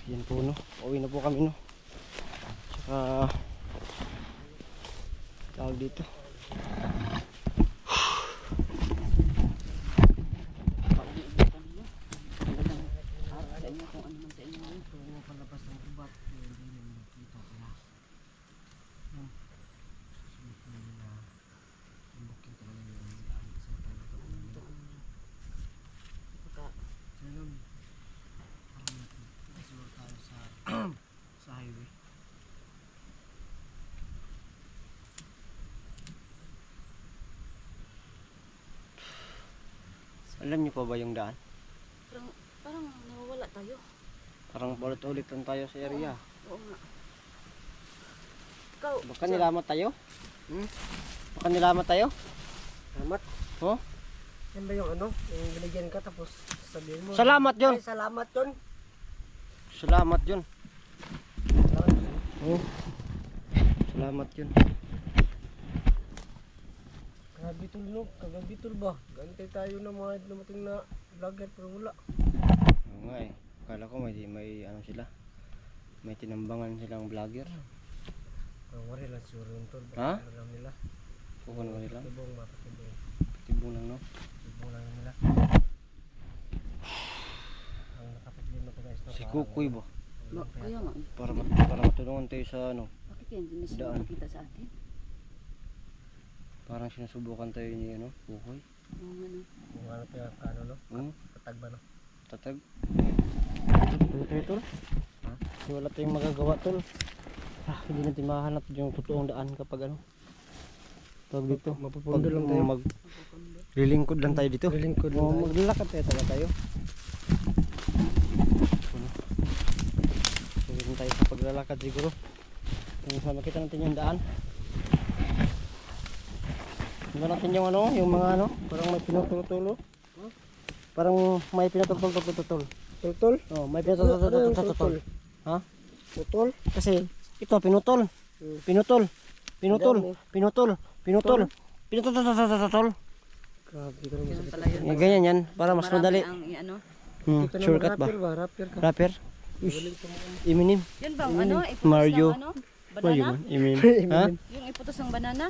Yan po no. Uwi na po kami no. Tsaka tawag dito. Sa highway. Alam niyo pa ba yung daan? Parang nawawala tayo. Parang ulit-ulit lang tayo sa area. Oo nga. Ikaw, Baka nilamat tayo? Baka nilamat tayo? Salamat. Oh? Yan ba yung ano? Yung binigyan ka tapos sabihin mo. Salamat yun! Ay, salamat yun. Salamat yun. Oh. Salamat yun. Kagabi tol no? Kagabi tol ba? Gantay tayo ng mga dumating na vlogger pero wala. Oo nga eh. Akala ko may ano sila. May tinambangan silang vlogger. Ang wari lang siguro yun tol. Ha? Ano lang nila? Kukuha ko nila. Tibong mapatibong. Tibong lang no? Tibong lang nila. Ang nakapaglima ko guys. Si Kukoy ba? kaya nga. Para matulungan tayo sa ano. Bakit kaya hindi na siya Daan. makita sa atin? Parang sinusubukan tayo ni ano, Kukoy. Oo nga no. Kung ano tayo ano no? Patag ba no? Tatag. Tuloy tol. Ha? Wala tayong magagawa tol. Hindi natin mahanap yung totoong daan kapag ano. Tawag dito. Mapupundo lang tayo. Lilingkod lang tayo dito. Lilingkod lang tayo. Maglalakad tayo. Sulit tayo sa paglalakad siguro. Kung saan makita natin yung daan. Tingnan natin yung ano, yung mga ano, parang may pinututulo. Parang may pinututol. Tutol? Oh, may pinututol. Ha? Tutol? Kasi ito pinutol. Pinutol. Grabe ka naman Ganun sa pala yun. Ganyan yan, para mas madali. Ang ano. Shortcut ba? Rapper ka. Rapper? Eminem. Yun bang ano? Iputos Mario. ng ano? Banana? Eminem. Ha? Yung iputos ng banana?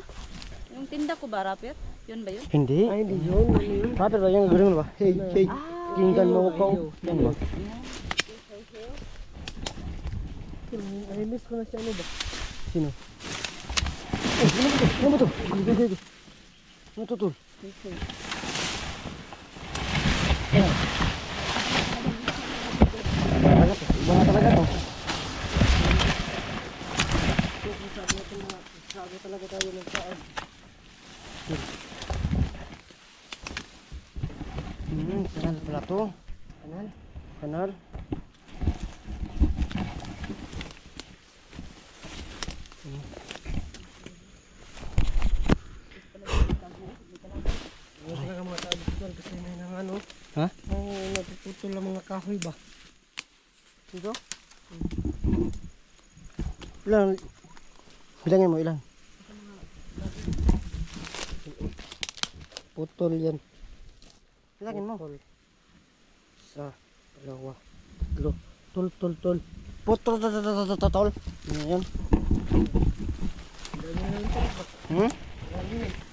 Yung tinda ko ba, rapper? Yun ba yun? Hindi. Ay, hindi yun. Ano yun? Rapper ba yung gagawin mo ba? Hey, hey. Kinggan mo ko. Yan ba? Ay, miss ko na si ano ba? Sino? Ano ba to? Ano to tol? Iba nga talaga to. Sabi talaga tayo ng saan. Kanal pala to. Kanal? Kanal. Ano talaga mga tao kasi may nang ano? Ha? May napuputol ang mga kahoy ba? Dito? Ilan? Bilangin mo ilan? Putol yan. Bilangin mo. Putol. Isa, dalawa, tatlo. Tol. Putol. Yan.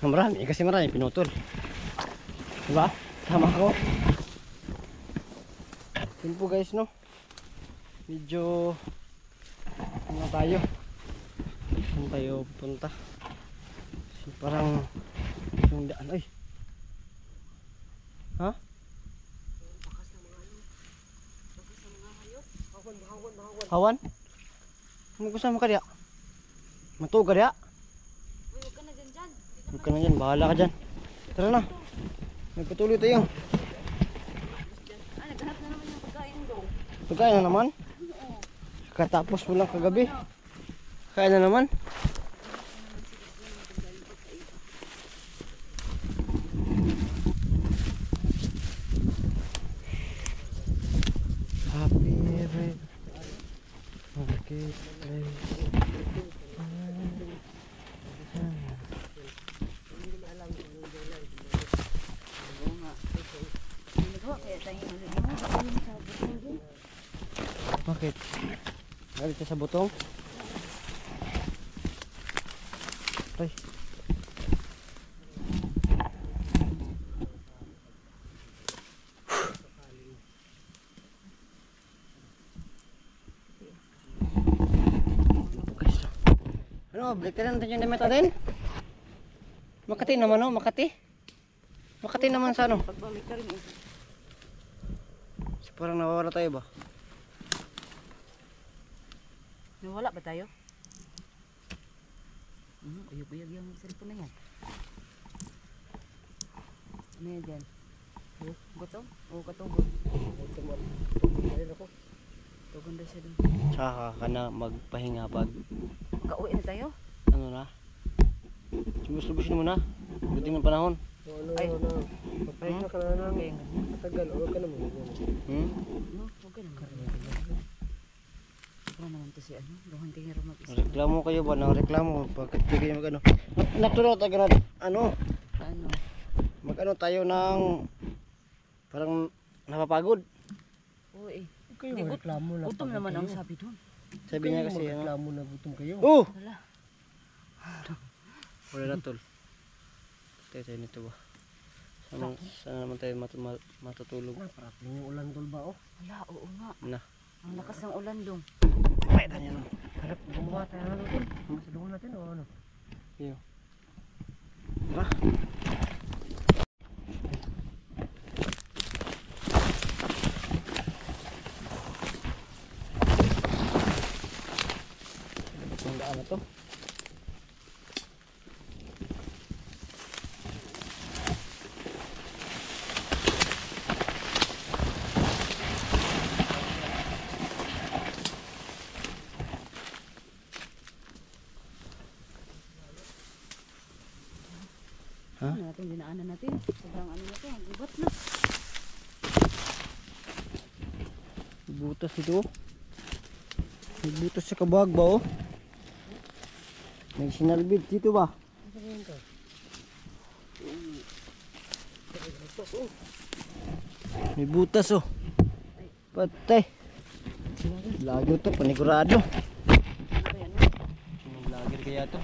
Marami kasi marami pinutol. Diba? Tama ko. Yun po guys no. Medyo ano tayo. Saan tayo punta? Kasi parang yung daan ay. Ha? Hawan? Ano gusto mo ka diya? Matuga diya? Huwag ka na dyan. Huwag ka na dyan, bahala ka dyan. Tara na. Nagpatuloy tayo. Naghanap na naman yung pagkain daw. Pagkain na naman. Katapos mo lang kagabi. Kain na naman. Happy birthday. Oo nga. Nagawa kaya tayo. Bakit? Galit ka sa butong? Ay. Ano, balik na natin yung damit natin? Makati naman oh, Makati. Makati naman sa ano? Pagbalik ka rin eh. Parang nawawala tayo ba? Nawala ba tayo? Uyog-uyog yung cellphone na yan. Ano yan dyan? Gutom? Oo, katubog. Tuganda siya dun. Tsaka ka na magpahinga pag Makauwi na tayo? ano na? Lubos-lubosin mo na. Buting ng panahon. Ay. Magpahinga ka na lang. Okay, nga. Matagal, huwag ka naman. Hmm? No, huwag ka naman. Sobra naman to si ano. Luhan tingin rin mag-isa. Reklamo kayo ba? Nang reklamo. Bakit di kayo mag ano? Natulog tayo na ano? Ano? Mag ano tayo ng parang napapagod. Oo eh. Huwag kayo Di, magreklamo na. Gutom naman ang sabi dun. Sabi niya kasi ano? Magreklamo na gutom kayo. Oh! Wala. Wala na tol. Tayo nito ba? Sana naman tayo matutulog. Parating yung ulan tol ba oh? Wala, oo nga. Na. Ang lakas ng ulan dong. Pwede niya no. Harap, gumawa tayo na tol. Masalungan natin o ano? Iyo. Tara. Ang daan na to. Ha? Ano natin, dinaanan natin. Sobrang ano na to, ang gubat na. Butas ito. May butas sa kabag ba oh? May sinalbid dito ba? May butas oh. Patay. Lagyo to, panigurado. Ano yan? Lagir kaya to.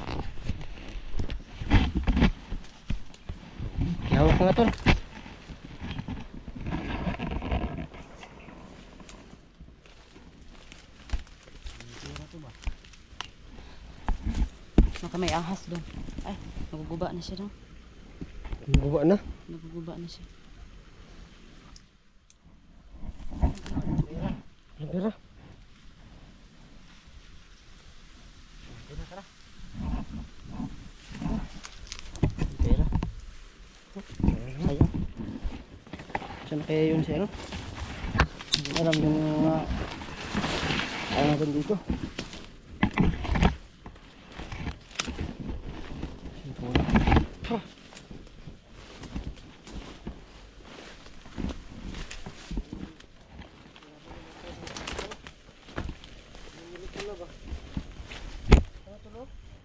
Hawak nga tol. Baka may ahas doon. Ay, naguguba na siya doon. Gumawa na? Naguguba na siya. Pera. Pera. Sayang. Saan kaya yun siya no? Hindi ko alam yung mga ano natin dito. Sintulan. Ha!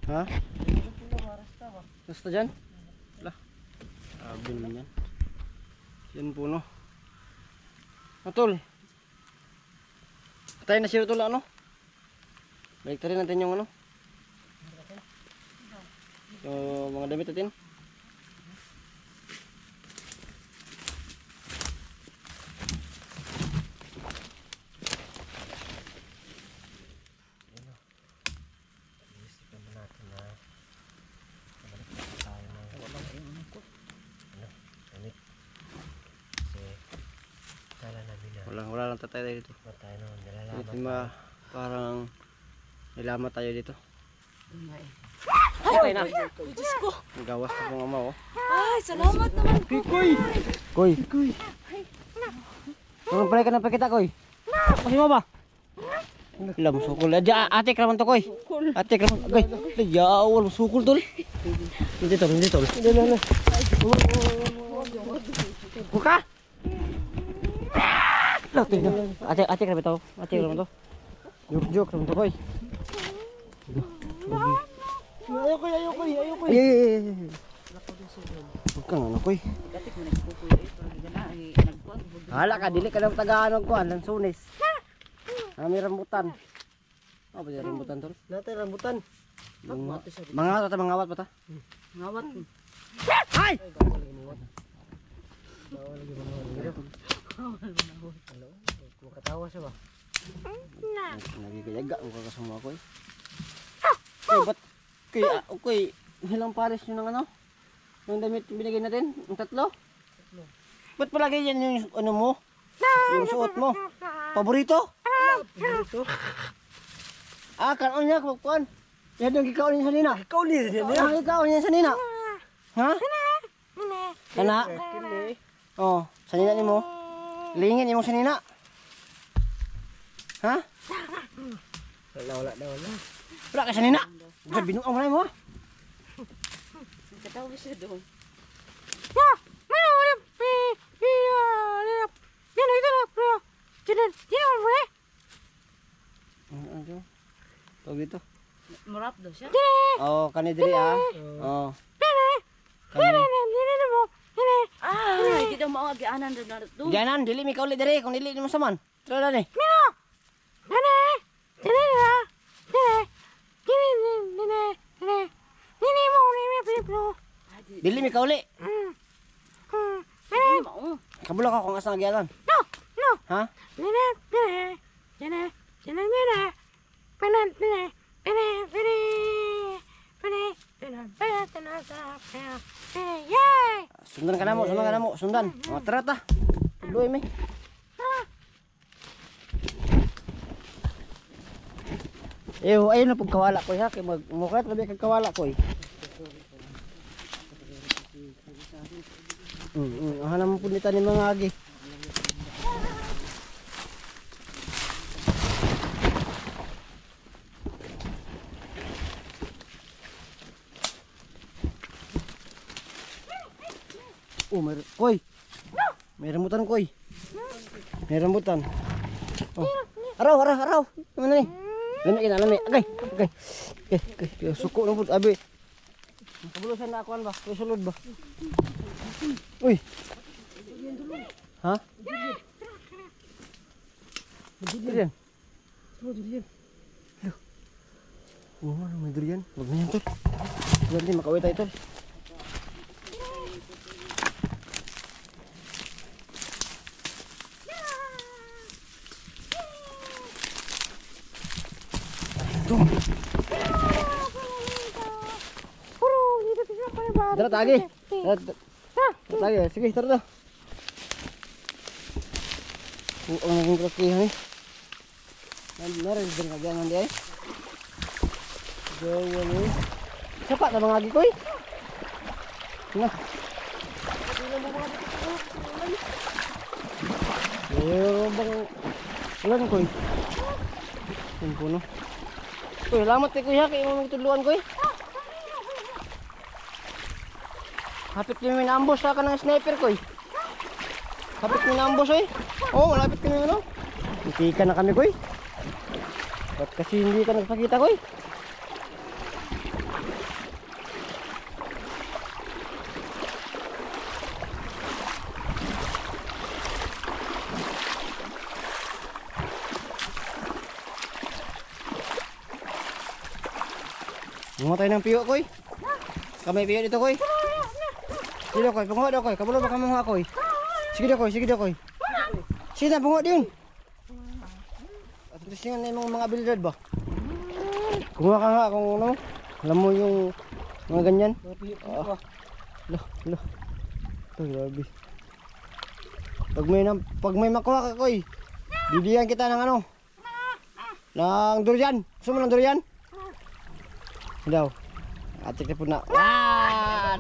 Ha? Basta dyan? Wala. Sabi naman yan. Yan puno. Matol. Patay na siya tol ano? Balik rin natin yung ano? Yung mga damit natin. Wala lang tayo dito. Dito parang nilamat tayo dito. Doon nga eh. Patay na. Ay, Diyos ko. Gawas na pong ama oh. Ay, salamat naman po. Koy! Koy! Koy! Kung pala ka na pakita koy. Kasi mo ba? Ilam sukul. Ate kraman to koy. Ate kraman. Koy. Yawal sukul tol. Hindi tol, hindi tol. Buka. Ate kraman to. Ate kraman to. Juk kraman to koy. Ayoko. Ay. Huwag kang ano koy. Katik mo nagpupuyo eh. Parang gana. Nagkuhan. Hala ka, dili ka ng taga-anong ko, Lansunis. May rambutan. Apa ba yung rambutan tol? Natin rambutan. Mangawat ta, mangawat pa ta. Ngawat. Ay! Bawal lagi mangawat. Bawal lagi mangawat. Hello. Makatawa siya ba? Nagigayaga ang kakasama ko eh. Ay, ba't okay, ilang pares yun ng ano? Yung damit binigay natin? Yung tatlo? Ba't palagi yan yung ano mo? Yung suot mo? Paborito? Ito. Kanon niya, kukuan. Yan yung ikaw niya sa nina. Ikaw ni din Ang ikaw niya sa nina. Ha? Kana? Kini. Oh, sa nina ni mo. Lingin mo sa nina. Ha? Wala. Wala ka sa nina. Binuang mo na mo. Katawa siya doon. Ano? Tawag dito. Murap daw siya. Oh, kani diri Oh. Kani. Hindi daw maagianan doon na doon. Ganan, dili mi kauli diri kung dili mo saman. Tara na ni. Dili mi kauli. Hindi mao. Kabulok ako kung asa nagyanan. Ha? Sundan ka na mo, sundan. Oh, tara ta. Tuloy mi. Ayun na pagkawala ko ha, kay magmukat labi kag kawala ko eh. Hanam po nita ni mga agi. Koy. May rambutan koy. May rambutan. Oh. Araw. Mana ni? Lami. Okay. Suko na pud abi. Kabulusan na akuan ba? Kuy sulod ba? Uy. Ha? Durian. Durian. Ano may durian? Wag na yan tol. Ganti makaway tayo tol. Tara tagi. Tagi, sige tara. Ang naging kakihan eh. Narin din kagyangan di ay. Gawan eh. Sapa na mga agi ko eh. Na. Bang ulan ko eh. Ang puno. Uy, lamat kay kuya kay imong tudluan ko eh. Hapit kami na-ambush ka ng sniper ko eh. Hapit kami na-ambush eh. Oo, malapit kami ano. Hindi ka na kami ko eh. Ba't kasi hindi ka nagpakita ko eh. Mamatay ng piyo ko eh. Kamay piyo dito ko eh. Sige daw koy, bungo daw koy. Kabulo ba kamuha koy? Sige daw koy. Sige na, bungo din. At tisingan na yung mga abilidad ba? Kumuha ka nga kung ano. Alam mo yung mga ganyan. Lo. Ito, grabe. Pag may makuha ka koy, bibigyan kita ng ano. Ng durian. Gusto mo ng durian? Daw. Atik na po na.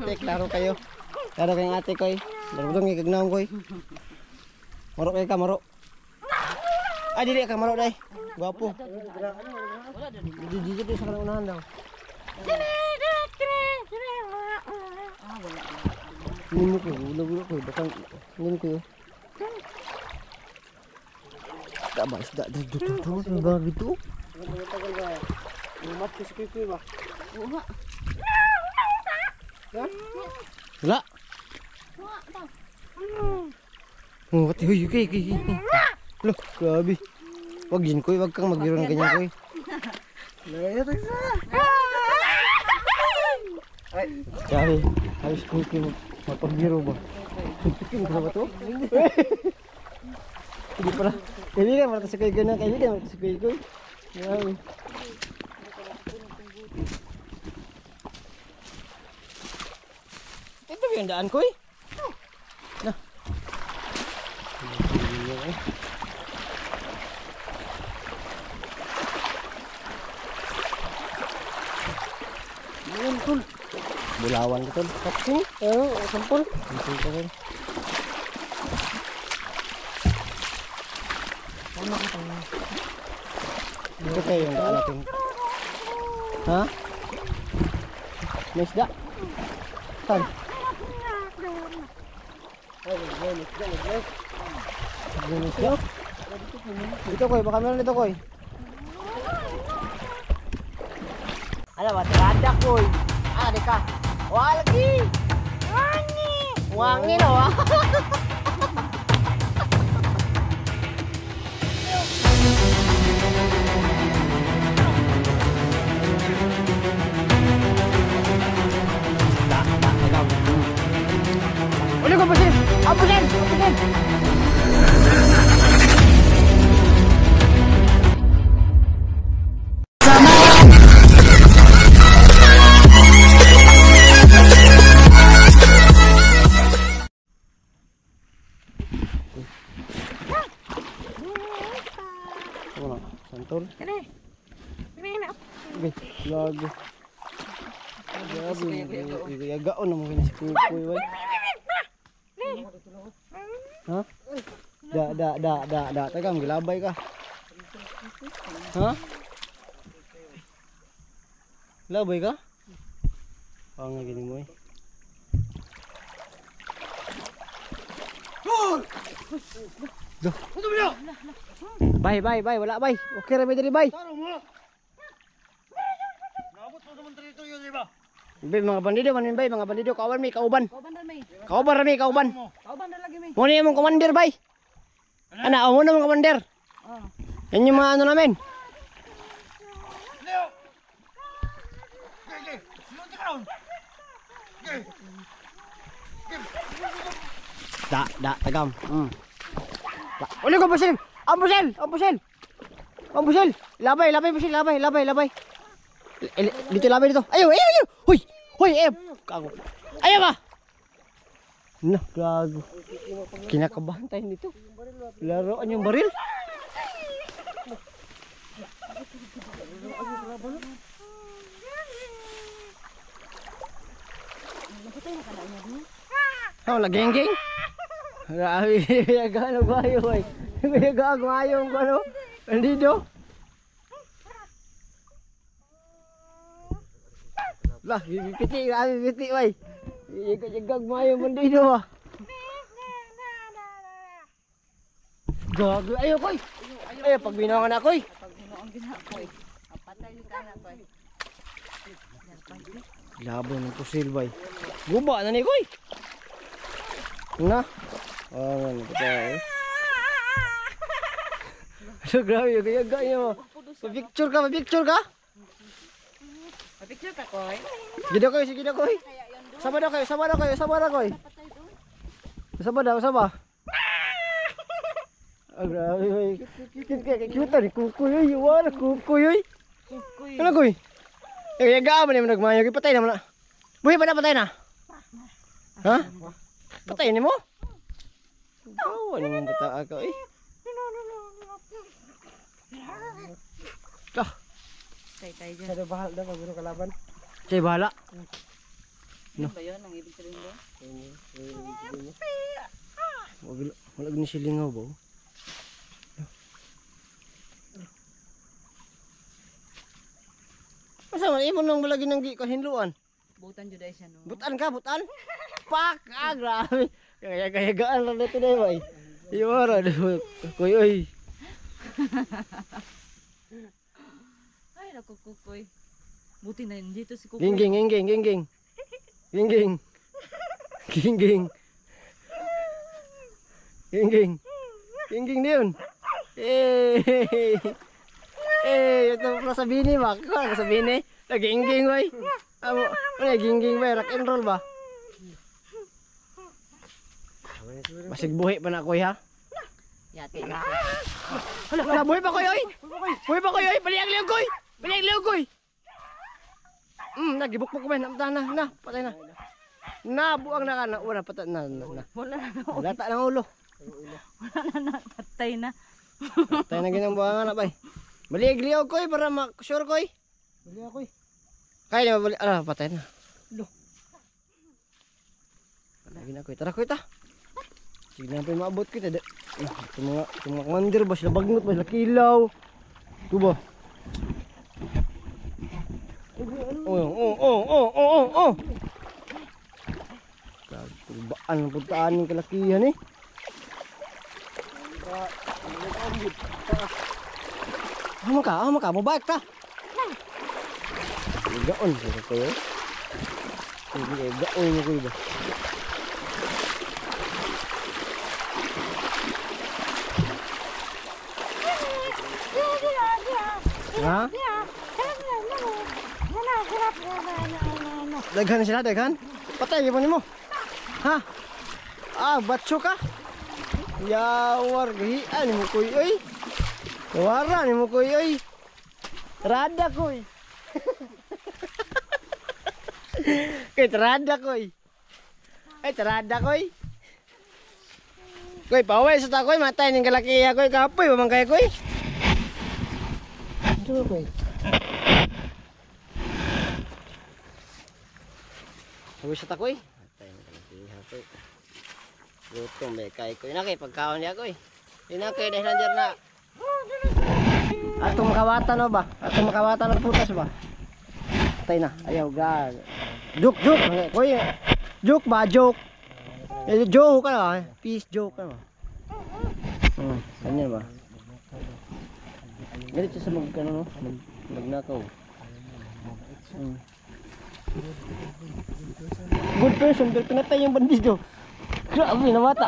Atik, laro kayo. Laro kayong ate ko eh. Darabutong ikagnaon ko eh. Maro kayo ka, maro. Ay, dili ka, maro dahi. Gwapo. Dito sa kanang unahan daw. Nino ko, ulo ko. Bakang, nino ko yun. Taba, isda. Dito, ang bagay ito. Umat ko si Kuy ba? Oo nga. Wala. Oh, pati huy, okay. Loh, grabe. Wag yun koy, wag kang magbiro ng ganyan koy. Kaya, halos koy koy mapagbiro ba? Suntukin ko na ba to? Hindi pala. Kaibigan, marata sa koy koy na. Kaibigan, marata sa koy koy. Grabe. Ito ba yung daan koy? Na. Ayun, tol. Bulawan ko, tol. Kapsing? Sampol. Sampol ko rin. Ito kayo yung daan natin. Ha? May isda? Saan? May isda? Dito koy, baka meron dito koy. Ano ba? Tirada koy. Ah, di ka. Wah, lagi. Wangi no ah. Uli ko pasin. Apusin. Santol. Okay, lago. Grabe, gaon naman kini si Kukoy, way. Ha? Da. Teka, magilabay ka. Ha? Labay ka? Panga gini mo eh. Duh. Bay, wala bay. Okay ra diri bay. Bay mga bandido man bay, mga bandido kauban mi kauban. Kauban rami. Kauban na lagi mi. Mo ni imong commander bay. Ana, amo na mong commander. Yan yung mga ano namin. Tagam. Uli ko Busil! Busil! Labay! Dito labay dito. Ayaw! Huy! Kago. Ayaw ba? No, gago. Kinakabahan tayo dito. Laruan yung baril. Oh, lageng-geng. Grabe, gano bayo ay. Gago ayong ano. Bandido. Lah, piti, grabe piti way. Igag mayo bandido ah. Gago ayo koy. Ayo pag binawan na koy. Patay ni kana koy. Labo ng pusil bay. Guba na ni koy. Na. Oh, ano ba eh? So grabe kaya ganyo. Pa-picture ka? Picture ka koy. Sige daw koy. Sama daw koy. Sama. Ah, grabe. Cute ni Kukoy. Wala Kukoy. Ano koy? Kaya gaama ni nagmayo, patay naman na. Buhay pa na patay na. Ha? Patay ni mo? Oh, ano mong bata ako eh. Kah. Tay dyan. Kada bahal na pag kalaban. Chay bahala. Ano ba yun? Ang ibig sabihin doon? Wala ni silingaw ba? Masa man imo nang malagi nang kahinluan? Butan juday siya no. Butan. Pak, grabe. Kaya gaan lang dito na bay. Iwara koy oy. Ay, naku Kukoy. Buti na yun dito si Kukoy. Ging. Ging diyon. Eh. Ito pala sa bini ba? Kung sa bini, naginging ba? Amo, naginging ba? Rock and roll ba? Masig buhi pa na koy ha? Yate na. Hala, buhi pa koy oy. Buhi pa koy oy, paliag-liog koy. Paliag-liog koy. Nagibukbok ko ba? Na, patay na. Buang na ka na. Wala, patay na. Wala na. Lata ng ulo. Wala na. Patay na. Patay na ginang buwangan na bay. Baliag-liog koy para ma-sure koy. Baliag koy. Kaya na mabali. Patay na. Lagi na koy. Tara koy ta. Sige na pa yung maabot ko. Ito mga kandir ba? Sila bagnot ba? Sila kilaw. Ito ba? Oh. Tulbaan ang puntaan ng kalakihan eh. Hama ka. Mabalik ta. Gaon. Sige kayo. Gaon mo kayo ba? Ha? Daghan sila, daghan? Patay mo nimo. Ha? Batso ka? Yawar gahian mo koy oy. Wara ni mo koy oy. Rada koy. Kay trada koy. Ay trada koy. Koy paway sa ta koy matay ning kalakiya koy kapoy man kay koy. Ito koy. Sabi sa takoy. Atay mo kalakiya koy. Lutong may kay koy na kay pagkaon niya koy. Ina kay dahil nandiyan na. Atong makawatan no ba? Atong makawatan ng putas ba? Atay na. Ayaw gag. Joke. Koy. Joke ba? Joke. Joke ka na. Peace joke ka na. Kanya ba? Galit siya sa magnakaw. Good person, pero pinatay yung bandido. Grabe na mata.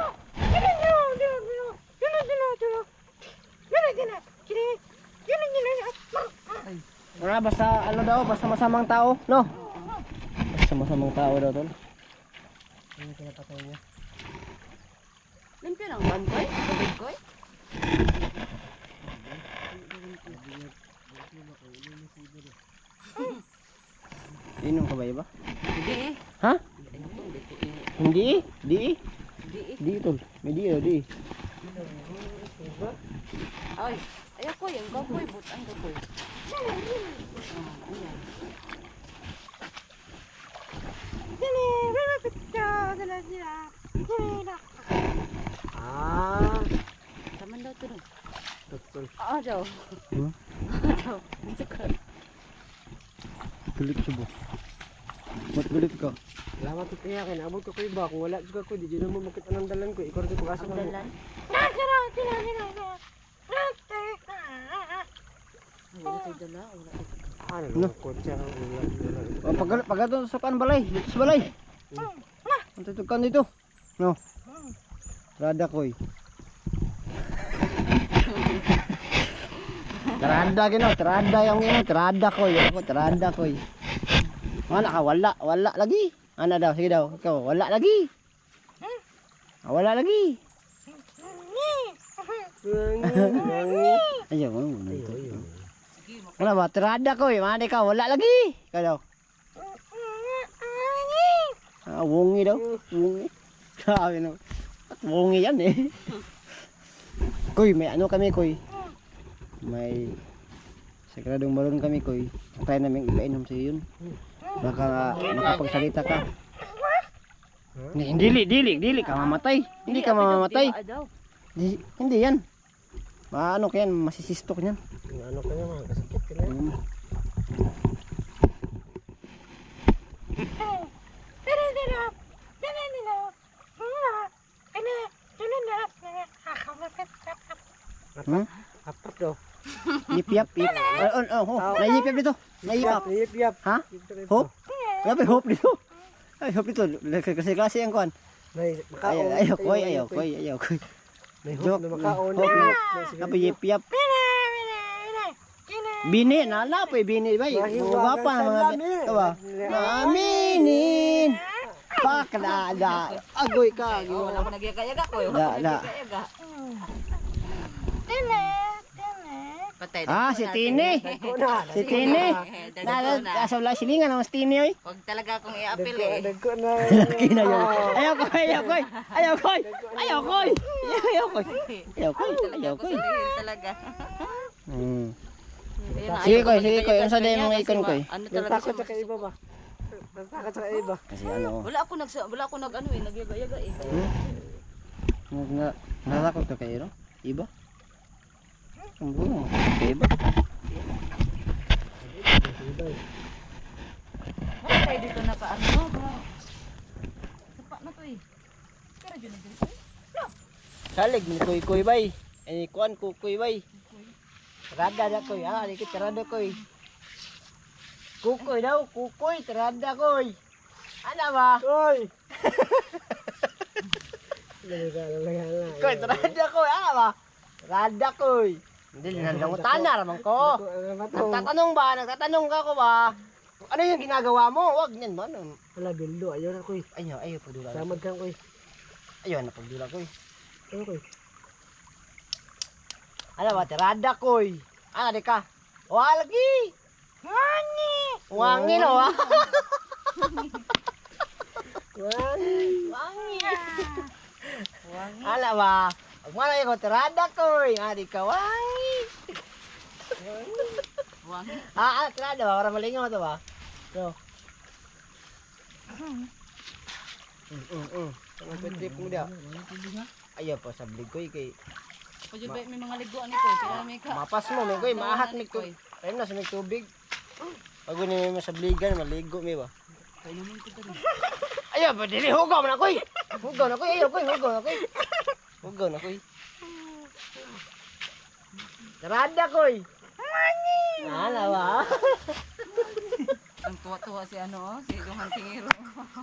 Basta ano daw, basta masamang tao, no? Basta masamang tao daw tol. Ano pinapatay niya? Limpyo ng ban koy? Tubig koy? Inom ka ba iba? Hindi eh. Ha? Hindi. Hindi? Hindi eh. Di tol. May di. Ay. Ayaw koy. Ang kapoy. Butang kapoy. Taman daw ito rin. Daw. Daw. Bisa ka. Galit siya ba? Ba't galit ka? Salamat ko kaya kay naabot ko iba kung wala juga ko di mo makita ng dalan ko ikaw rin ko asa Ang mo. dalan. Wala tayo dala. Wala tayo. Ano No? kotse ang Pag ito sa kan balay. Dito sa balay. Ang tutukan dito. No. Rada koy. Trada gino. Trada yung gino. Trada koy. Ako trada koy. Wala ka. Wala lagi. Ano daw? Sige daw. Ikaw. Wala lagi. Wala lagi. Ayaw. Wala ba? Trada koy. Mana ka? Wala lagi. Ikaw daw. Wongi daw. Wongi. Grabe no. At wongi yan eh. Koy, may ano kami koy. May sagradong balon kami koy. Try namin ipainom sa yun. Baka makapagsalita ka. Dili ka mamatay. Hindi ka mamamatay. Hindi yan. Ano kaya masisistok niyan. ano kaya mga kasakit ka na. Apat daw. Yip. Nayip dito. Nayip. Yap. Ha? Hop? Wala ba hop dito? Ay, hop dito. Kasi ang kuan. Nay, makaon. Ayaw koy. May Joke. hope na makaon. Hope na. Apa yep yep. Bini na po bini bay. Mga pa mga tawa. Aminin. Pakada. Agoy ka. Oh, wala ko nagyaga-yaga ko. Da, da. Patay. Si Tini. Si Tini. Asa wala silingan ang Tini oy. Huwag talaga akong i-apil eh. Dagko na. Kinayo. Ayaw ko. Ayaw ko. Talaga. Sige ko. Ano sa day mga ikon ko? Ano talaga Takot siya? sa kaiba ba? Takot sa kaiba. Kasi ano. Wala ako nag ano eh, nagyaga-yaga eh. Natakot ka kayo, no? Iba? Ang buong. Iba? Wala kayo dito na paano? Sapa na to eh. Kaya dyan na dito. Salig ni kuy bay. Ani kuan kuy bay. Rada na koy. Dikit rada koy. Kukoy daw, kukoy, rada koy. Ana ba? Oy! Laga. Koy, rada koy. Ana ba? Rada koy. Hindi nandang utana raman ko. Nagtatanong ka ko ba? Ano yung ginagawa mo? Wag niyan man. Wala bildo, ayaw na koy. Ayaw pagdula. Samad kang koy. Ayaw na pagdula koy. Ano koy? Ano ba? Tirada koy. Di ka. Lagi. Wangi no ah. Wangi. Ala ba? Pag malay ko, tirada koy. Di ka. Wangi. Wangi. Tirada ba? Para malingaw ito ba? So. Ang trip mo dia. Ayaw pa sa blig koy kay Pwede ba may mga liguan ni Koy? Kaya may ka. mapas mo, may koy, maahat mi koy. Ayun na sa may tubig. Pag ni mo sa bligan, maligo mi ba? Ayaw pa dili hugaw na koy. Ayaw koy, hugaw na koy. Tarada koy. Ala ba? Ang tuwa-tuwa si si Duhan Tingiro.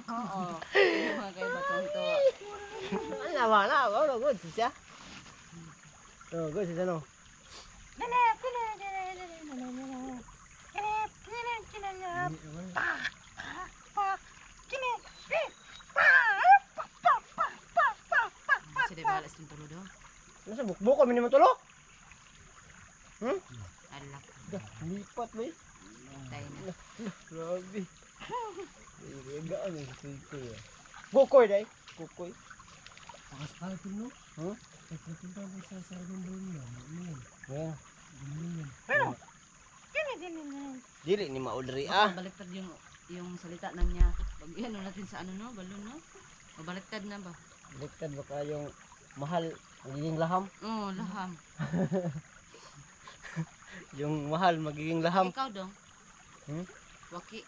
Oo. Yung mga kayo batong tuwa. Ala ba na? Good siya. Good siya no. Sige, balas yung tulo daw. Nasa bukbuk kami ni tulo? Alak. Lipat ba eh? Tayo na. Grabe. Gaan eh, kukoy. Kukoy day. Kukoy. Pakaspaltin no? Huh? Nagpunta ko sa sarang bulo. Yeah. Ano? Dili ni maudri Baliktad yung salita na niya. Pag ano natin sa ano no, balon no? Mabaliktad na ba? Baliktad ba kayong mahal magiging laham? Oo, laham. Yung mahal magiging laham. Ikaw dong. Waki.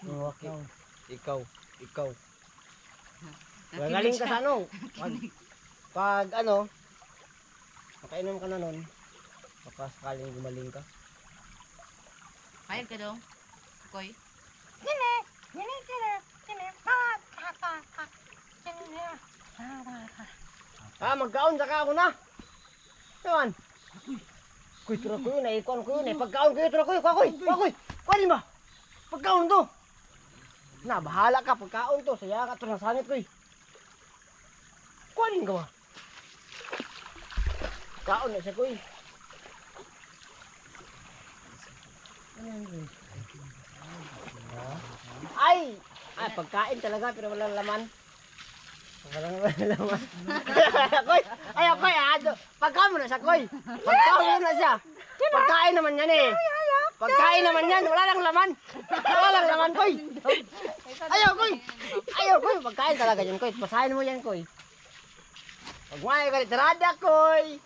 Waki. Ikaw. Magaling ka sa ano? Pag ano, makainom ka na nun, baka sakaling gumaling ka. Payag ka dong. Koy. Magkaon sa ka ako na. Naman. Kuy, tura ko yun, ikon ko yun, pagkaon ko yun, tura ko yun, kuy, kunin ba? Pagkaon to. Na, bahala ka, pagkaon to, saya ka, ito na sangit ko. Kunin ka ba? Pagkaon na siya ko. Ay, pagkain talaga, pero walang laman. Walang laman. Koy, pagkain mo na siya, koy. Pagkain mo na siya. Pagkain naman yan eh. Pagkain naman yan, wala lang laman. Wala lang laman, koy. Ayaw, koy. Pagkain talaga yan, koy. Basahin mo yan, koy. Pag may ka litarada, koy.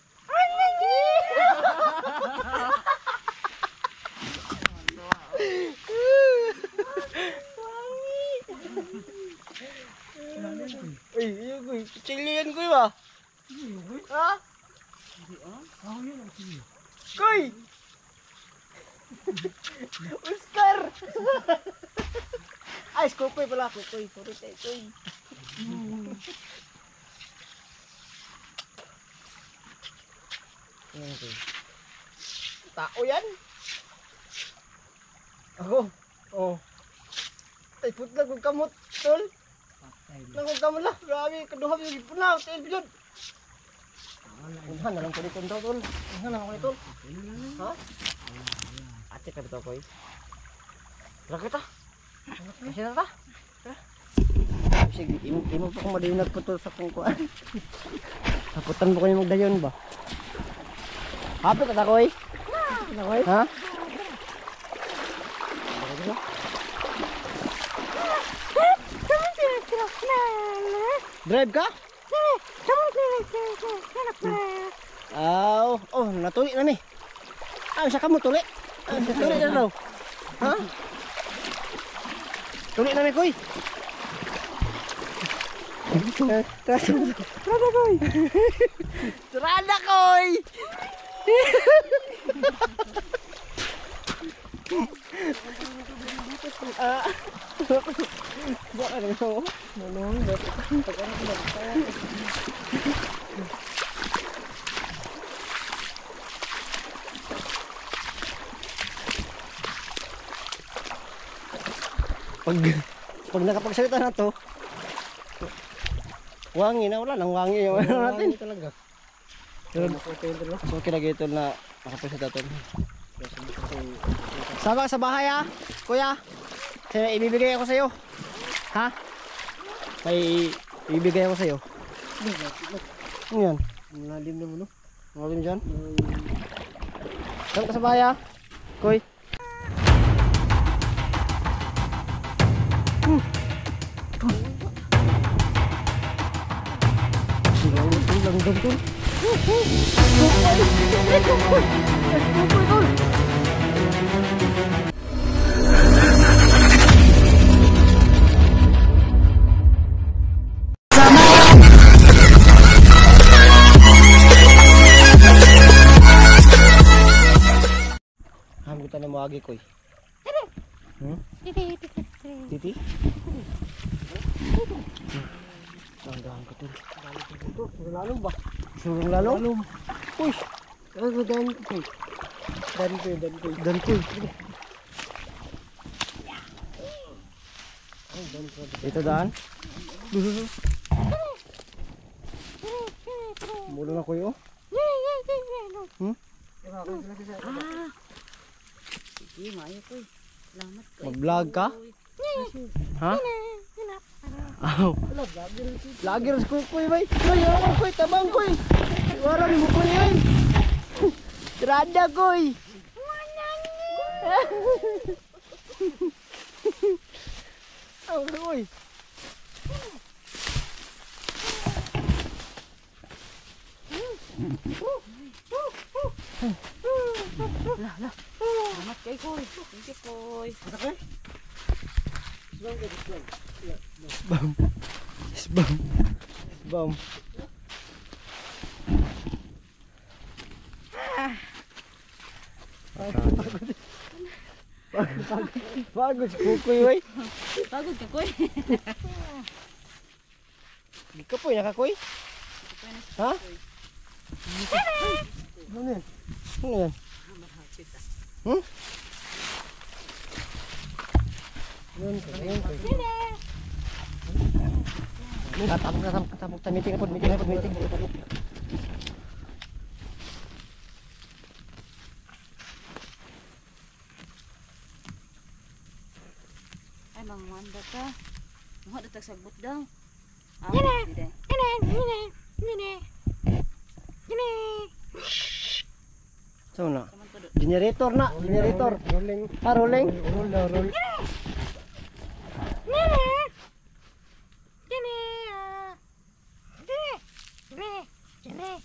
Ay, koy. Chilian, koy ba? Ha? Koy! Oscar! Ay, kukoy pala, kukoy. Sorry tayo, koy. Tao yan. Ako. Oh. Tay putla kung kamot, tol. Nang kamot lah. Grabe, kaduha yung gipunaw. Tayo yun. Unhan na lang ko dito, tol. Unhan na lang ko dito. Ha? Ate ka dito, koy. Tara kita. Kasi na ta. Sige, imo pa kung madayon nagputol sa kong kuan. Taputan mo ko yung magdayon ba? Hapit ka koy. Ha? Drive ka? Oh, natuli na ni. Sa kamo tuli. Tuli na daw. Ha? Tuli na ni koy. Trada koy. Trada koy. Buat ada so. Nolong buat tekan kita. Pag nakapagsalita na to, wangi na, wala lang wangi yung ano natin talaga. So kinagito na nakapagsalita to. Sama sa bahay ha, kuya. Kasi ibibigay ako sa'yo. Ha? May ibibigay ako sa'yo. Ano yan? Malalim naman no? Malalim dyan? Sama ka sa bahay ha, kuy. Lang dong. Hamgutan na mo agi koy. Titi? Tanggahan ko tol. Surong lalong ba? Surong lalong? Uy! Ano dan koy? Dan koy. Ito daan? Mulo na koy oh. Sige, maayo koy. Salamat koy. Mag-vlog ka? Ha? Aw. Lagi rin kukoy bay. Koy, awan koy, tabang koy. Warang mo koy ay. Trada koy. Aw koy. Lah. Salamat kay koy. Thank you koy. Okay? Bam. Bam. Bagus kukoy bay. Pagod ka koy. Di ka po nakakoy? Ha? Ano yan? Ano yan? Hmm? Tapos meeting na po, meeting. Ay, mangwanda ka. Mga datag sagbot daw. So na. Generator na, generator. Rolling. Ah, rolling. Roll.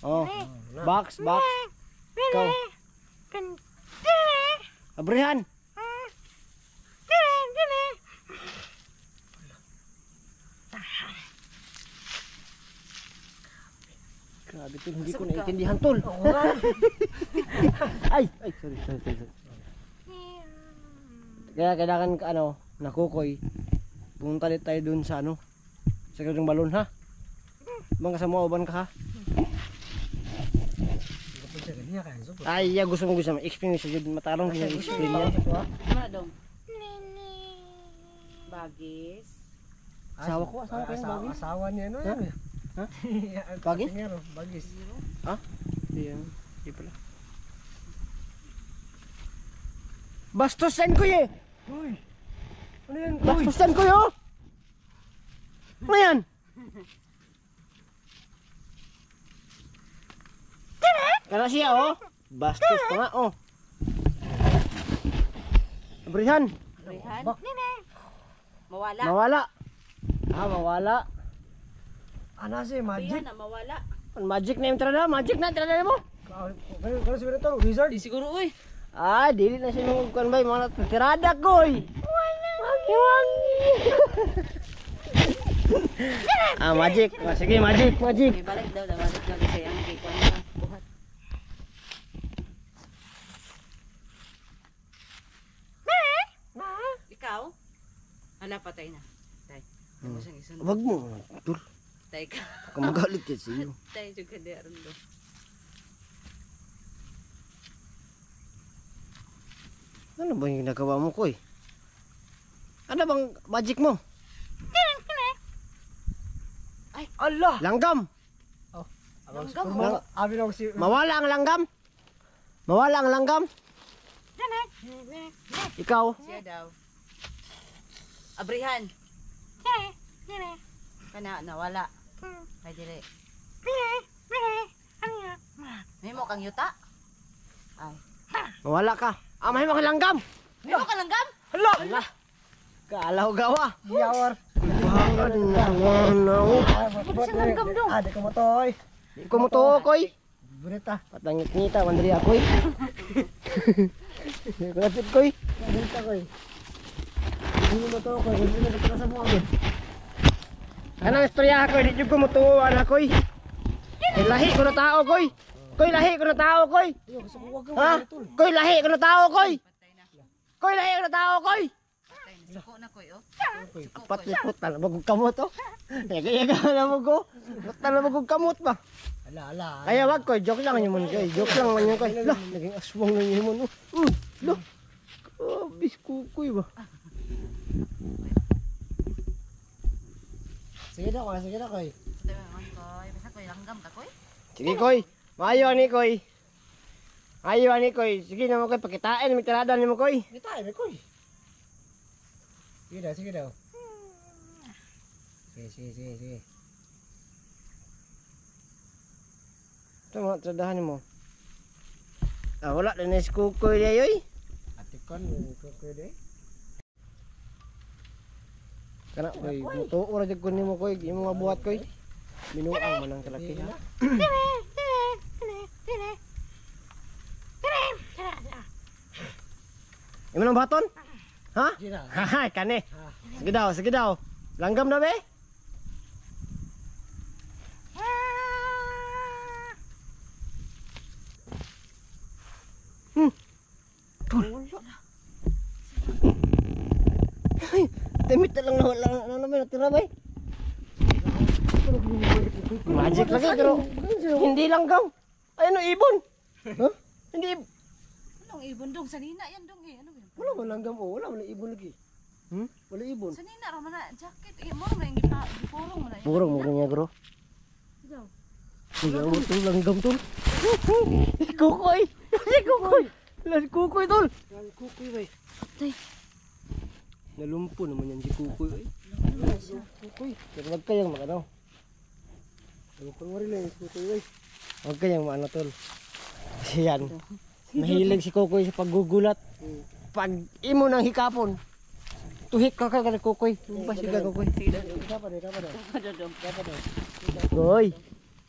Oh, box. Kau. Abrihan. Grabe tol, hindi ko naiintindihan tol. Ay, sorry. Kaya kailangan nakukoy. Pumunta ulit tayo dun sa sa kanyang balon ha. Mga kasama uban ka ha. Iya kan, super. Ay, ya gusto mo experience sa jud matarong kaya explain yan. Ano dong? Bagis. Asawa ko yung bagis. Asawa niya no yan. Ha? Bagis? Bagis? Bagis. Ha? Di pala. Bastusan ko eh. Uy. Ano yan? Bastusan ko yo. Ano yan? Kana siya oh. Bastos pa nga oh. Abrihan. Rihan. Mawala. Mawala. Mawala. Ano si magic? Rihan na mawala. Magic na yung trada. Magic na trada mo. Kalau siguro to, wizard. Di siguro uy. Dili na sinungkuan ba mga tirada ko eh. Wangi. Magic. Sige, magic. May balik daw kasi ang kikuan na buhat. Ikaw? Hala, patay na. Tay. Isang Wag mo. Dur. Tay ka. Baka magalit yan sa iyo. Tay juga di aron do. Ano ba yung ginagawa mo, Koy? Ano bang magic mo? Ay, Allah. Langgam. langgam. Abi lang si Mawala ang langgam. Mawala ang langgam. Ikaw. Siya daw. Abrihan. Kana nawala. Kay dire. May mo kang yuta? Ay. Mawala ka. May mga langgam. May mo kang langgam? Hala. Kaalaw gawa. Yawar. Bangan na. Ada ko mo toy. Ikaw mo to, Koy. Burita. Patangit-ngita, mandali ako eh. Kulapit, Koy. Burita ko. Hindi mo to ko, hindi mo to sa buwan. Kanang istorya ako, di ko mo tuwan ako eh. Lahi ko na tao, Koy. Koy, lahi ko na tao, Koy. Ha? Koy, lahi ko na tao, Koy. Koy, lahi ko na tao, Koy. Patay na. Suko na koy oh. Apat ni puta na magug kamot oh. Yaga na mo ko. Puta na magug kamot ba? Ala. Kaya wag ko, joke lang yun mo koy. Joke lang man yun koy. Lah, naging aswang na yun mo no. Lah. Biskukoy ba? Sige na ko. Patay man koy. Basta koy langgam ka koy. Sige koy. Maayo ani koy. Ayo ani koy. Sige na mo koy pakitain mi tirada ni mo koy. Kita ay ko. Sige daw. Sige. Ito mga tradahan mo. Wala din is kukoy dayoy. Ate kon ko de. Kana koy, mutuo ra jud kun nimo koy, imong mabuhat koy. Minuang man ang kalaki ha. Imo nang baton? Ha? Sige na. Hahay, kani. Sige daw. Langgam na be? Tul. Temit lang naman natira ba? Magic lagi pero hindi langgam. Ay ano ibon? Ha? Hindi Anong ibon dong? Sanina yan dong eh. Ano yun? Wala man langgam oh, wala man ibon lagi. Wala ibon. Sanina ra man na jacket. Eh mo na yung gipurong mo na. Purong mo ganyan bro. Ikaw. Kuya mo to langgam tol. Kukoy. Si kukoy. Las kukoy tol. Kukuy bay. Tay. Nalumpo naman yan si kukoy. Kukuy. Pero wag kayang magano. Ang pangwari lang kukuy bay. Wag kayang maano tol. Kasi yan. Mahilig si kukoy sa paggugulat. Pag imo nang hikapon. Tuhik ka kukoy. Basiga kukoy. Dapat deh. Koy.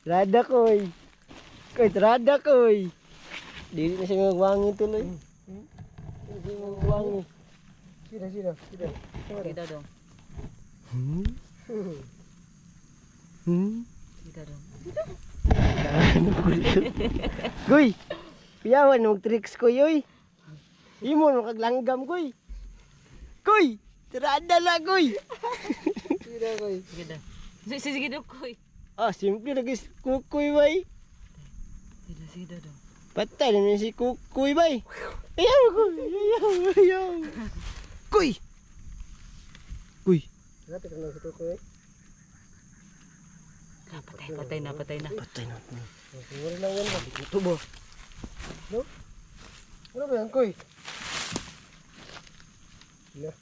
Rada koy. Koy rada koy. Dili na siya magwangi tuloy. Hindi magwangi. Sida. Kita dong. Kita dong. Goy. Piyawan mo tricks ko yoy. Imo no kaglanggam koy. Koy. Rada la koy. Sida koy. Sige daw. Sige daw koy. Simple lagi kukoy bay. Sige daw dong. Patay na si Kukoy bay. Ayaw Kuy. Ayaw. Kuy. Kuy. Dati ka lang sa Kukoy. Patay na. Patay na. Wala lang yan ba? Ito ba? No? Ano ba yan, Koy? Wala.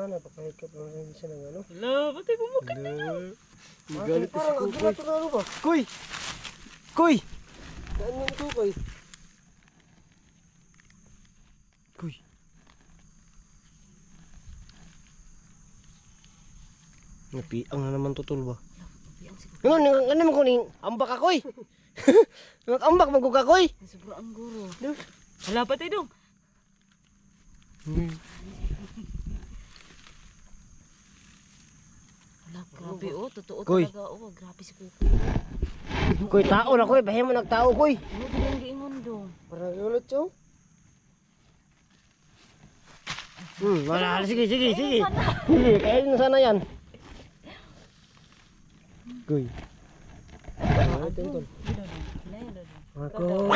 Napapahikap lang rin siya ng ano. Hala, patay mo mukha. Magalit ko si Parang Kukoy. agad na ano ba? Kuy. Kuy. Saan yung Kukoy? Kuy. Napiang na naman tutol ba? Ano naman kuning ambak ako eh. Ambak magkuka ko eh. Sobrang guro. Hala, patay dong. Hala, grabe oh. Totoo Koy. talaga oh. Grabe si Kuko. Kuy tao na kuy, bahay mo nagtao kuy. Ano din ang giingon dong? Parang ulit siya. Wala, sige. Sige, kainin na sana yan. Kuy. Ay, tentol. Ako.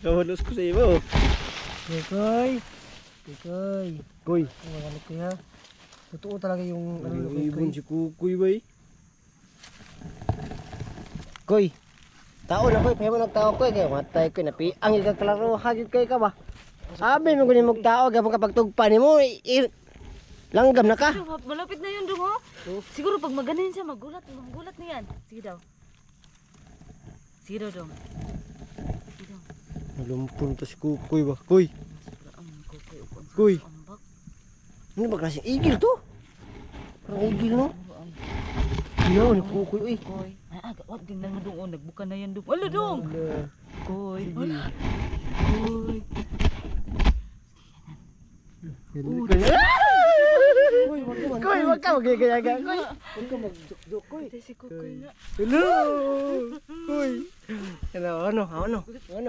Kawalos ko sa iyo. Kukoy. Kukoy. Kuy. Magalit ko ya. Totoo talaga yung ano na Ibon Kukoy. si Kukoy bay. Kuy. Tao na kuy, bahay mo nagtao kuy. Kaya matay kuy, napiang ikaw kalaro. Hagit kuy ka ba? Sabi mo kunin magtao, gabang kapag tugpa ni mo, langgam na ka. Malapit na yun dong oh. Siguro pag maganin siya, magulat na yan. Sige daw. Sige daw dong. Sige daw. Malumpun to si Kukoy ba? Kuy. Ang Kukoy o kung Kuy. sa ambak. Ano ba klaseng igil to? Parang igil no? Yo, ni Kukoy uy. Kukoy. Wag tingnan mo dong oh. Nagbuka na yan dong. Wala dong. Kukoy. Wala. Kukoy. Kuy, wag ka magigaya-gaya. Kuy. Huwag ka mag-joke, Koy. Patay si Kukoy nga. Hello. Kuy. Ano?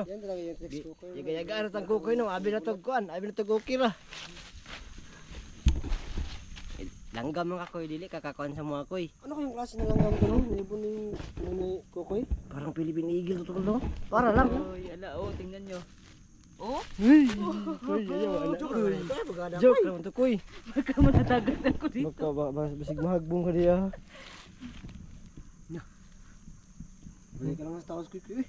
Yan talaga yung text Kukoy. Yaga-yaga na tang Kukoy no, abi na tog kuan, abi na tog okay ra. Langgam mga Kuy, dili kakakuan sa mga Kuy. Ano kayong klase na lang ang ganun? Ibon ni Kukoy? Parang Philippine Eagle to no? Para lang. Kuy, ala oh, tingnan nyo. Oh, Kuy, ayaw ana. Joke lang. Kaya maganda. Joke lang to Kuy. baka matatagat ako dito. Basig mahagbong ka diya. Balik ka naman sa tawas Kukoy.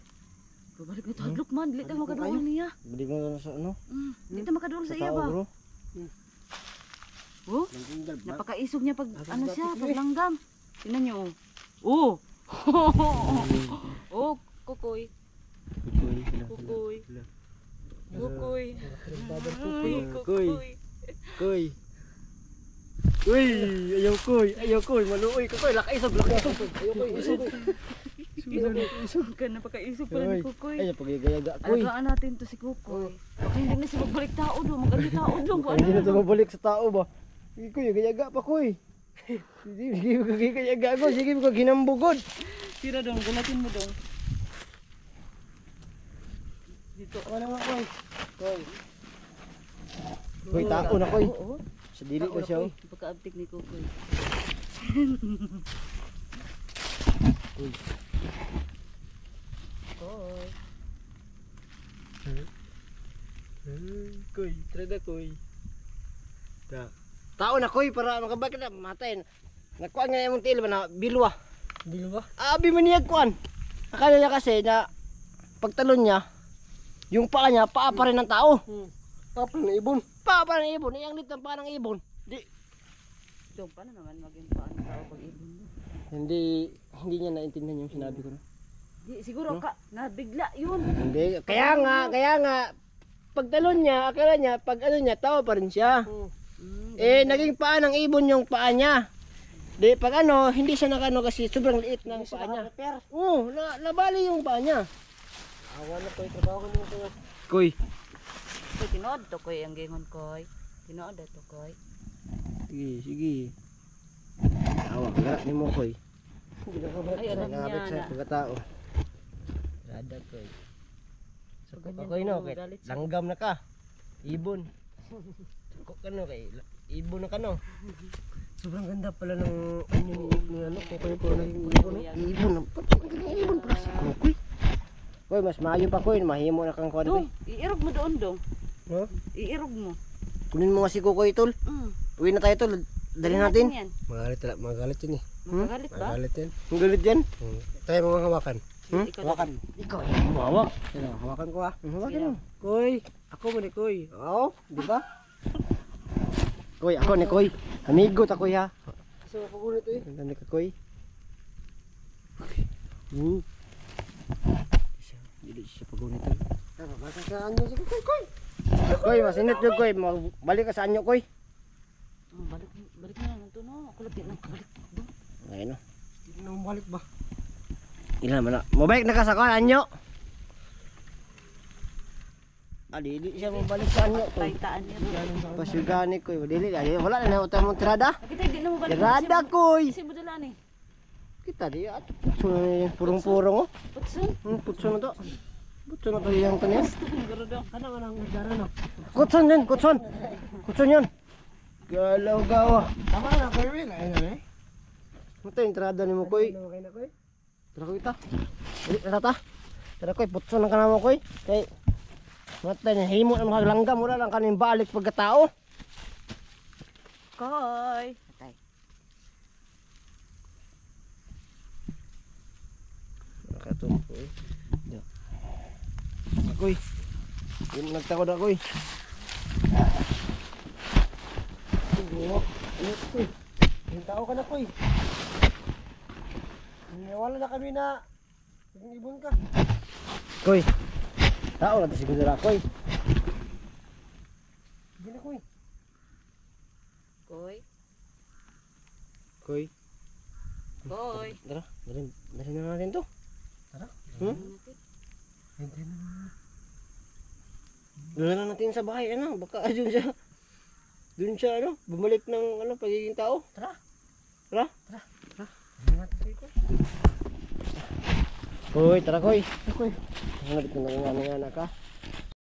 Babalik mo taglok man, dili tayo makaduol niya. Balik mo na sa ano? Dili tayo makaduol sa iya Tao ba? bro. Oh, napakaisog niya pag ano siya, pag langgam. Tingnan niyo oh. Oh, Kukoy. Kukoy. Kukoy. Kuy. Kuy. Uy, ayaw Kuy, maluoy ka Kuy, lakaisog. Ayaw Kuy, isog. Napakaisog pala ni Kukoy. Ay, pag-igayaga Kuy. Alagaan natin to si Kukoy. Baka hindi na siya magbalik tao doon. Mag-ali tao doon. Hindi na ito mabalik sa tao ba? Sige Kuy, gayaga pa Kuy. Sige ko gayaga ko, sige ko ginambugod. Tira dong, gulatin mo dong. Dito. Ano nga Koy? Koy. Kuy, tao na Kuy. Oo. Sa dili ko siya. oh. Pagka-abtik ni Kukoy. Kuy. Kuy, trada Kuy. Tao na Kuy, para makabalik na, matay. Nakuha nga yung tail ba na bilwa. Bilwa? Abi man niya kuan. Akala niya kasi na pagtalon niya, yung paa niya, paa pa rin ng tao. Papa na ibon. Paa pa rin ng ibon, iyang lit ng paa ng ibon. Dong, paano naman maging paano tao pag ibon mo? Hindi niya naintindihan yung sinabi ko. No? Di, siguro ka, nabigla yun. Hindi, kaya nga, pagtalon niya, akala niya, pag ano niya, tao pa rin siya. Naging paa ng ibon yung paa niya. Di, pag ano, hindi siya nakano kasi sobrang liit ng paa niya. Oo, nabali yung paa niya. Awa na Koy, trabaho ko nyo Koy. Kuy. Koy, tinood to Koy, ang gingon Koy. Tinood to Koy. Sige. Awak ka ni mo Kuy. Ay, alam Nangabit niya sa na. pagkatao. Rada Kuy. So, Pag ganyan Kuy no, mo, kay galit siya. langgam na ka. Ibon. Ko kano kay ibon na kano. Sobrang ganda pala ng ano, kukoy po naging ibon. Ibon na. Ibon pala si Kukoy. Koy, mas maayo pa Koy. Mahimo na kang kuwan Koy. Dong, iirog mo doon dong. No? Iirog mo. Kunin mo nga si Kukoy tol. Uwi na tayo tol. Dalhin natin. Yan. Magalit yun eh. Magalit ba? Magalit yan. Ang galit yan. Tayo mga hawakan. Ikaw Hawakan. Ikaw yung humawak. Sino, hawakan ko ah. Hawakin mo. Koy, ako mo ni Koy. Oo, di ba? Koy, ako ni Koy. Amigo ta Koy ha. Kasi mapagulit eh. Ang ganda ka Koy. Dili siya pagunit tol. Baka saan nyo si Koy. Koy, masinit yung Koy. Balik ka sa anyo Koy. Balik na lang ito no. Ako lagi nang balik. Ayun o. Hindi na bumalik ba? Ilan man na. Mabalik na ka sa kuwan anyo. Dili siya mabalik sa anyo Koy. Taytaan niya. Pasyugani Koy. Dili. Wala na utang mong tirada. Kita hindi na mo balik. Tirada Koy. Kasi mo dala ni. Kita di at purong-purong oh. Putsun. Putso na to. Putso na to yung kanya. Garo dong. Ano ka nang nagdara no? Kutson yan, kutson. Kutson yan. Galaw-gawa. Tama na Koy Will. Ayun na eh. Ito yung tirada ni mo Koy. Ano kayo na Koy? Tara Koy ta. Dili tara ta. Tara Koy, putso na ka na mo Koy. Kay mata niya himo ang maglanggam mura lang kanin balik pagkatao. Koy. Patay. Nakatumpo eh. Koy. Di mo nagtakod ako eh. Koy. Yung tao ka na Koy. Wala na kami na ibon ka. Koy. Tao na to siguro na Koy. Hindi na Koy. Koy. Koy. Koy. Tara, dalhin na natin to. Tara. Hindi na. Dala na natin sa bahay ano, baka doon siya ano, bumalik ng ano pagiging tao. Tara. Tara. Ano natin Koy? Koy, tara Koy. Koy. Ano dito na nga ka?